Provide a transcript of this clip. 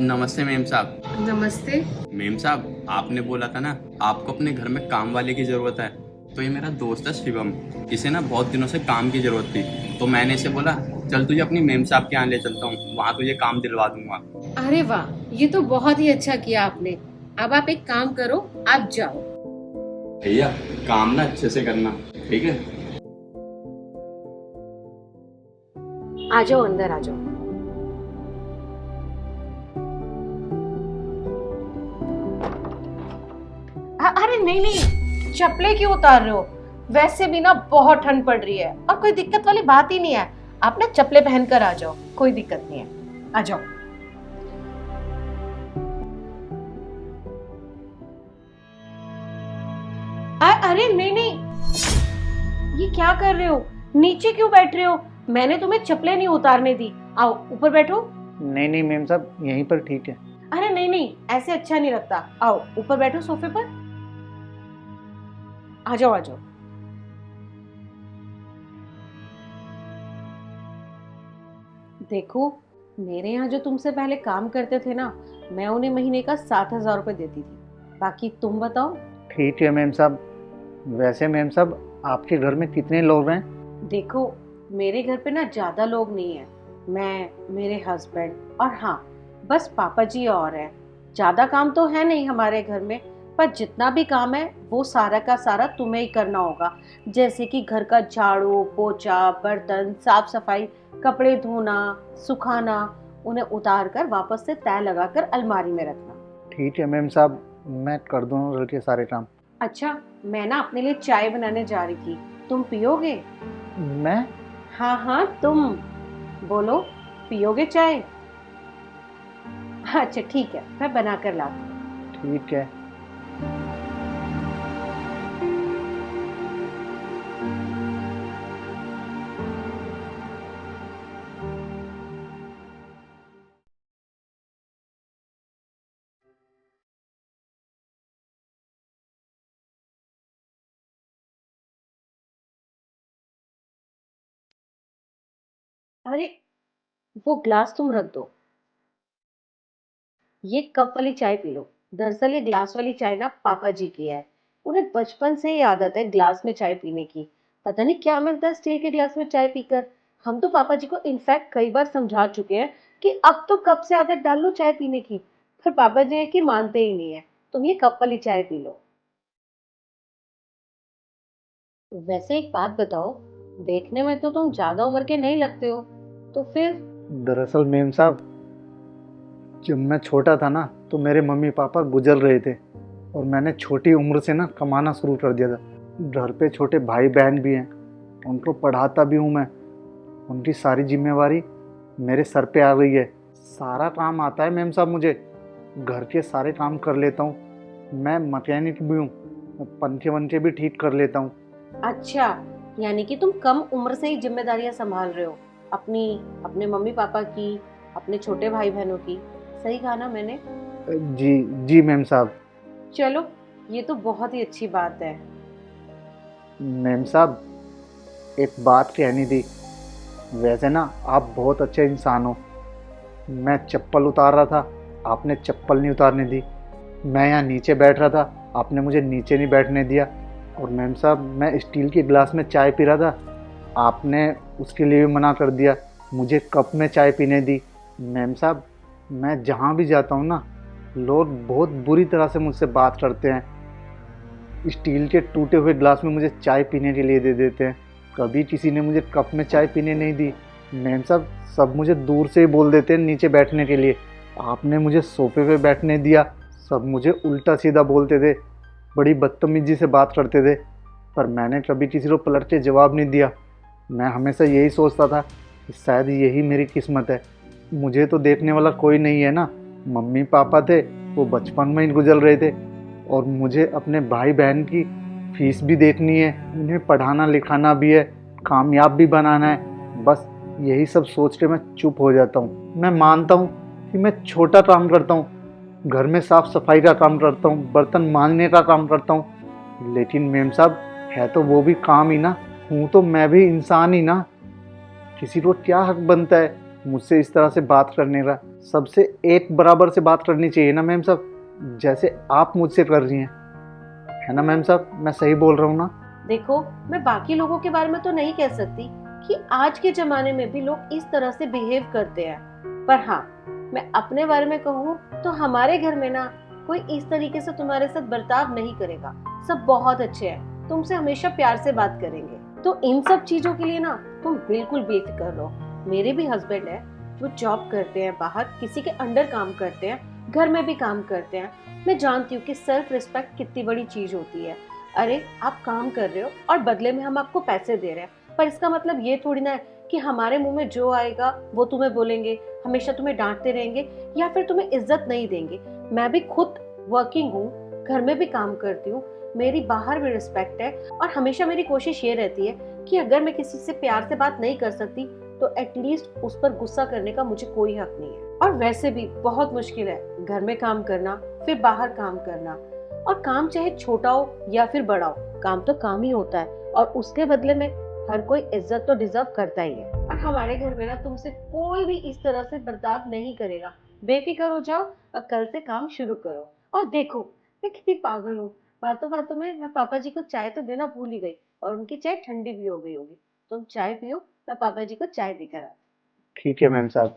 नमस्ते मेम साहब। नमस्ते। मेम साहब, आपने बोला था ना आपको अपने घर में काम वाले की ज़रूरत है। तो ये मेरा दोस्त है शिवम। इसे ना बहुत दिनों से काम की ज़रूरत थी। तो मैंने इसे बोला चल तुझे अपनी मेम साहब के यहाँ ले चलता हूँ, वहाँ तुझे काम दिलवा दूंगा। अरे वाह, ये तो बहुत ही अच्छा किया आपने। अब आप एक काम करो, आप जाओ। भैया, काम ना अच्छे से करना, ठीक है? आ जाओ, अंदर आ जाओ। अरे नहीं नहीं, चप्पलें क्यों उतार रहे हो? वैसे भी ना बहुत ठंड पड़ रही है और कोई दिक्कत वाली बात ही नहीं है। आप ना चप्पलें पहनकर आ जाओ, कोई दिक्कत नहीं है। आ जाओ। अरे नहीं नहीं, ये क्या कर रहे हो? नीचे क्यों बैठ रहे हो? मैंने तुम्हें चप्पलें नहीं उतारने दी। आओ ऊपर बैठो। नहीं नहीं मेम साहब, यहीं पर ठीक है। अरे नहीं नहीं, ऐसे अच्छा नहीं लगता। आओ ऊपर बैठो सोफे पर। आ जाओ आ जाओ। देखो, मेरे यहाँ जो तुमसे पहले काम करते थे ना, मैं उन्हें महीने का 7,000 रुपये देती थी। बाकी तुम बताओ। ठीक है मेम साहब। वैसे मेम साहब, आपके घर में कितने लोग हैं? देखो, मेरे घर पे ना ज्यादा लोग नहीं है। मैं, मेरे हस्बैंड और हाँ, बस पापा जी और हैं। ज्यादा काम तो है नहीं हमारे घर में, पर जितना भी काम है वो सारा का सारा तुम्हें ही करना होगा। जैसे कि घर का झाड़ू पोछा, बर्तन साफ सफाई, कपड़े धोना, सुखाना, उन्हें उतार कर वापस से तय लगाकर अलमारी में रखना। ठीक है मेम साहब, मैं कर दूँगा घर के सारे काम। अच्छा, मैं ना अपने लिए चाय बनाने जा रही थी, तुम पियोगे? मैं? हाँ हाँ तुम, बोलो, पियोगे चाय? अच्छा ठीक है, मैं बना कर लाती हूँ। ठीक है। अरे, वो ग्लास तुम रख दो। ये कप वाली चाय पी लो। दरअसल ये ग्लास वाली चाय ना पापा जी की है। उन्हें बचपन से ही आदत है ग्लास में चाय पीने की। पता नहीं क्या मिलता है स्टील के ग्लास में चाय पीकर। हम तो पापा जी को इनफैक्ट कई बार समझा चुके हैं कि अब तो कप से आदत डाल लो चाय पीने की, पर पापा जी है कि मानते ही नहीं है। तुम ये कप वाली चाय पी लो। वैसे एक बात बताओ, देखने में तो तुम ज्यादा उम्र के नहीं लगते हो, तो फिर? दरअसल मेम साहब, जब मैं छोटा था ना तो मेरे मम्मी पापा गुजर रहे थे और मैंने छोटी उम्र से ना कमाना शुरू कर दिया था। घर पे छोटे भाई बहन भी हैं, उनको पढ़ाता भी हूँ मैं। उनकी सारी जिम्मेवारी मेरे सर पे आ गई है। सारा काम आता है मेम साहब मुझे। घर के सारे काम कर लेता हूँ। मैं मैकेनिक भी हूँ, पंखे वंखे भी ठीक कर लेता हूँ। अच्छा, यानी कि तुम कम उम्र से ही जिम्मेदारियां संभाल रहे हो, अपनी, अपने मम्मी पापा की, अपने छोटे भाई बहनों की। सही कहा ना मैंने? जी जी मेम साहब। चलो, ये तो बहुत ही अच्छी बात है। मेम साहब, एक बात कहनी थी। वैसे ना आप बहुत अच्छे इंसान हो। मैं चप्पल उतार रहा था, आपने चप्पल नहीं उतारने दी। मैं यहाँ नीचे बैठ रहा था, आपने मुझे नीचे नहीं बैठने दिया। और मैम साहब, मैं स्टील के गिलास में चाय पी रहा था, आपने उसके लिए भी मना कर दिया, मुझे कप में चाय पीने दी। मैम साहब, मैं जहाँ भी जाता हूँ ना, लोग बहुत बुरी तरह से मुझसे बात करते हैं। स्टील के टूटे हुए ग्लास में मुझे चाय पीने के लिए दे देते हैं। कभी किसी ने मुझे कप में चाय पीने नहीं दी। मैम साहब, सब मुझे दूर से ही बोल देते हैं नीचे बैठने के लिए। आपने मुझे सोफे पे बैठने दिया, सब मुझे उल्टा सीधा बोलते थे, बड़ी बदतमीजी से बात करते थे, पर मैंने कभी किसी को पलट के जवाब नहीं दिया। मैं हमेशा यही सोचता था कि शायद यही मेरी किस्मत है। मुझे तो देखने वाला कोई नहीं है ना। मम्मी पापा थे, वो बचपन में ही गुजर रहे थे, और मुझे अपने भाई बहन की फीस भी देखनी है, उन्हें पढ़ाना लिखाना भी है, कामयाब भी बनाना है। बस यही सब सोच के मैं चुप हो जाता हूँ। मैं मानता हूँ कि मैं छोटा काम करता हूँ, घर में साफ सफाई का काम करता हूँ, बर्तन मांजने का काम करता हूँ, लेकिन मेम साहब, है तो वो भी काम ही ना। हूँ तो मैं भी इंसान ही ना। किसी को क्या हक बनता है मुझसे इस तरह से बात करने का? सबसे एक बराबर से बात करनी चाहिए ना मैम साहब, जैसे आप मुझसे कर रही हैं, है ना मैम साहब? मैं सही बोल रहा हूँ ना? देखो, मैं बाकी लोगों के बारे में तो नहीं कह सकती कि आज के जमाने में भी लोग इस तरह से बिहेव करते हैं, पर हाँ, मैं अपने बारे में कहूँ तो हमारे घर में ना कोई इस तरीके से तुम्हारे साथ बर्ताव नहीं करेगा। सब बहुत अच्छे हैं, तुमसे हमेशा प्यार से बात करेंगे। तो इन सब चीजों के लिए ना तुम बिल्कुल बेफिक्र रहो। मेरे भी हस्बैंड है, वो जॉब करते हैं, बाहर किसी के अंडर काम करते हैं, घर में भी काम करते हैं। मैं जानती हूँ कि सेल्फ रिस्पेक्ट कितनी बड़ी चीज होती है। अरे, आप काम कर रहे हो और बदले में हम आपको पैसे दे रहे हैं, पर इसका मतलब ये थोड़ी ना है कि हमारे मुंह में जो आएगा वो तुम्हें बोलेंगे, हमेशा तुम्हें डांटते रहेंगे या फिर तुम्हें इज्जत नहीं देंगे। मैं भी खुद वर्किंग हूँ, घर में भी काम करती हूँ, मेरी बाहर भी रिस्पेक्ट है, और हमेशा मेरी कोशिश ये रहती है कि अगर मैं किसी से प्यार से बात नहीं कर सकती तो एटलीस्ट उस पर गुस्सा करने का मुझे कोई हक नहीं है। और वैसे भी बहुत मुश्किल है घर में काम करना, फिर बाहर काम करना, और काम चाहे छोटा हो या फिर बड़ा हो, काम तो काम ही होता है, और उसके बदले में हर कोई इज्जत तो डिजर्व करता ही है। और हमारे घर में ना तुमसे कोई भी इस तरह से बर्ताव नहीं करेगा। बेफिक्र हो जाओ और कल से काम शुरू करो। और देखो, मैं कितनी पागल हूँ, बातों बातों में मैं पापा जी को चाय तो देना भूल ही गई, और उनकी चाय ठंडी भी हो गई होगी। तुम चाय पियो, मैं पापा जी को चाय देकर आती ठीक है मैम साहब।